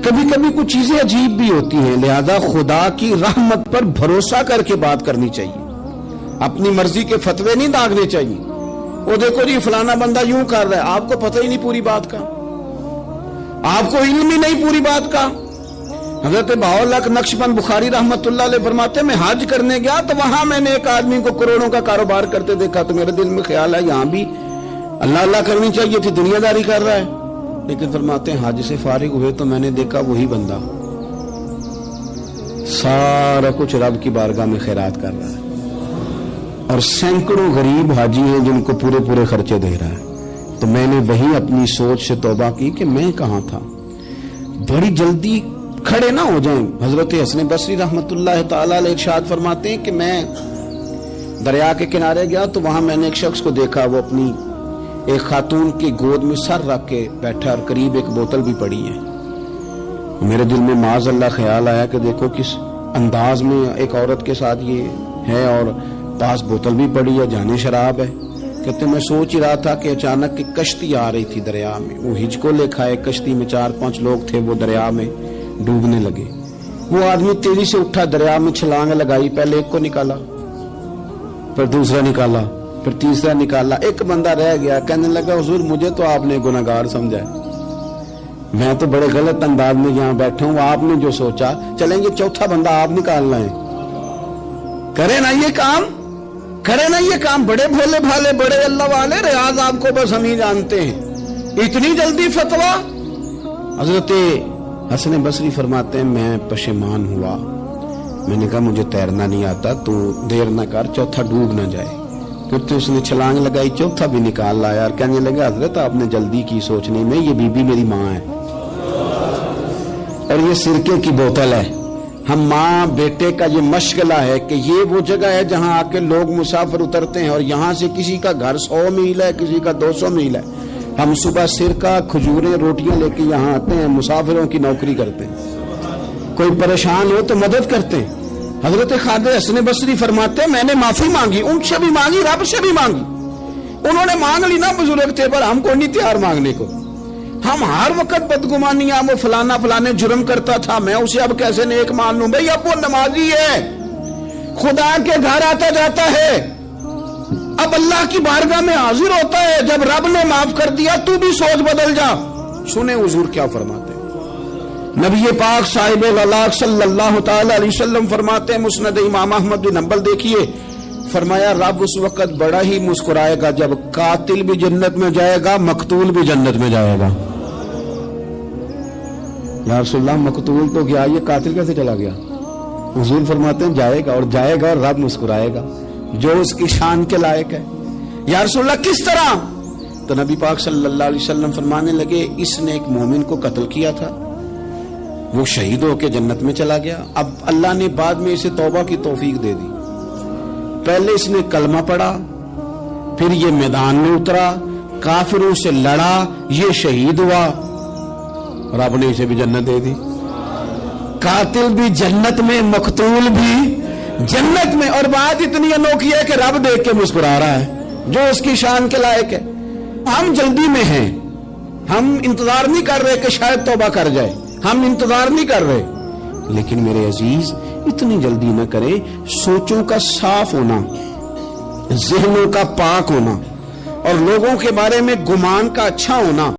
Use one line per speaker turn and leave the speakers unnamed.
کبھی کبھی کچھ چیزیں عجیب بھی ہوتی ہیں، لہذا خدا کی رحمت پر بھروسہ کر کے بات کرنی چاہیے، اپنی مرضی کے فتوے نہیں داغنے چاہیے۔ وہ دیکھو جی فلانا بندہ یوں کر رہا ہے، آپ کو پتہ ہی نہیں پوری بات کا، آپ کو علم ہی نہیں پوری بات کا۔ حضرت بہاءاللہ نقشبند بخاری رحمت اللہ علیہ فرماتے ہیں میں حج کرنے گیا تو وہاں میں نے ایک آدمی کو کروڑوں کا کاروبار کرتے دیکھا، تو میرے دل میں خیال ہے یہاں بھی اللہ اللہ کرنی چاہیے تھی، دنیا داری کر رہا ہے۔ لیکن فرماتے ہیں حج سے فارغ ہوئے تو میں نے دیکھا وہی بندہ سارا کچھ رب کی بارگاہ میں خیرات کر رہا ہے، اور سینکڑوں غریب حاجی ہیں جن کو پورے پورے خرچے دے رہا ہے۔ تو میں نے وہی اپنی سوچ سے توبہ کی کہ میں کہاں تھا، بڑی جلدی کھڑے نہ ہو جائیں۔ حضرت حسن بصری رحمت اللہ تعالی علیہ ارشاد فرماتے ہیں کہ میں دریا کے کنارے گیا تو وہاں میں نے ایک شخص کو دیکھا، وہ اپنی ایک خاتون کی گود میں سر رکھ کے بیٹھا اور قریب ایک بوتل بھی پڑی ہے۔ میرے دل میں معاذ اللہ خیال آیا کہ دیکھو کس انداز میں ایک عورت کے ساتھ یہ ہے، اور پاس بوتل بھی پڑی ہے، جانے شراب ہے۔ کہتے میں سوچ ہی رہا تھا کہ اچانک کی کشتی آ رہی تھی دریا میں، وہ ہج کو لے کھائے، کشتی میں 4-5 لوگ تھے، وہ دریا میں ڈوبنے لگے۔ وہ آدمی تیزی سے اٹھا، دریا میں چھلانگ لگائی، پہلے ایک کو نکالا، پھر دوسرا نکالا، پھر تیسرا نکالا، ایک بندہ رہ گیا۔ کہنے لگا حضور مجھے تو آپ نے گناہگار سمجھا ہے، میں تو بڑے غلط انداز میں یہاں بیٹھا ہوں، آپ نے جو سوچا چلیں گے چوتھا بندہ آپ نکالنا ہے، کرے نا یہ کام، کرے نا یہ کام۔ بڑے بھولے بھالے بڑے اللہ والے ریاض آپ کو بس ہم ہی جانتے ہیں، اتنی جلدی فتویٰ۔ حضرت حسن بصری فرماتے ہیں میں پشیمان ہوا، میں نے کہا مجھے تیرنا نہیں آتا، تو دیر نہ کر چوتھا ڈوب نہ جائے۔ پھر تو اس نے چھلانگ لگائی، چوتھا بھی نکال لایا، اور کہنے لگا حضرت آپ نے جلدی کی سوچنے میں، یہ بی بی میری ماں ہے اور یہ سرکے کی بوتل ہے۔ ہم ماں بیٹے کا یہ مشغلہ ہے کہ یہ وہ جگہ ہے جہاں آ کے لوگ مسافر اترتے ہیں، اور یہاں سے کسی کا گھر 100 میل ہے، کسی کا 200 میل ہے۔ ہم صبح سرکہ کھجوریں روٹیاں لے کے یہاں آتے ہیں، مسافروں کی نوکری کرتے ہیں، کوئی پریشان ہو تو مدد کرتے ہیں۔ حضرت خواجہ حسن بصری فرماتے ہیں میں نے معافی مانگی، ان سے بھی مانگی، رب سے بھی مانگی۔ انہوں نے مانگ لی نا بزرگ تھے، پر ہم کو نہیں تیار مانگنے کو۔ ہم ہر وقت بدگمانیاں، وہ فلانا فلانے جرم کرتا تھا، میں اسے اب کیسے نیک مان لوں؟ بھئی اب وہ نمازی ہے، خدا کے گھر آتا جاتا ہے، اب اللہ کی بارگاہ میں حاضر ہوتا ہے، جب رب نے معاف کر دیا تو بھی سوچ بدل جا۔ سنیں حضور کیا فرماتے ہیں، نبی پاک صاحب الاخلاق صلی اللہ تعالی علیہ وسلم فرماتے ہیں، مسند امام احمد بن حنبل دیکھیے، فرمایا رب اس وقت بڑا ہی مسکرائے گا جب قاتل بھی جنت میں جائے گا، مقتول بھی جنت میں جائے گا۔ یا رسول اللہ مقتول تو گیا، یہ قاتل کیسے چلا گیا؟ حضور فرماتے ہیں جائے گا، اور جائے گا اور رب مسکرائے گا جو اس کی شان کے لائق ہے۔ یا رسول اللہ کس طرح؟ تو نبی پاک صلی اللہ علیہ وسلم فرمانے لگے اس نے ایک مومن کو قتل کیا تھا، وہ شہید ہو کے جنت میں چلا گیا، اب اللہ نے بعد میں اسے توبہ کی توفیق دے دی۔ پہلے اس نے کلمہ پڑھا، پھر یہ میدان میں اترا، کافروں سے لڑا، یہ شہید ہوا، رب نے اسے بھی جنت دے دی۔ قاتل بھی جنت میں، مقتول بھی جنت میں، اور بات اتنی انوکھی ہے کہ رب دیکھ کے مسکرا رہا ہے جو اس کی شان کے لائق ہے۔ ہم جلدی میں ہیں، ہم انتظار نہیں کر رہے کہ شاید توبہ کر جائے، ہم انتظار نہیں کر رہے، لیکن میرے عزیز اتنی جلدی نہ کرے۔ سوچوں کا صاف ہونا، ذہنوں کا پاک ہونا، اور لوگوں کے بارے میں گمان کا اچھا ہونا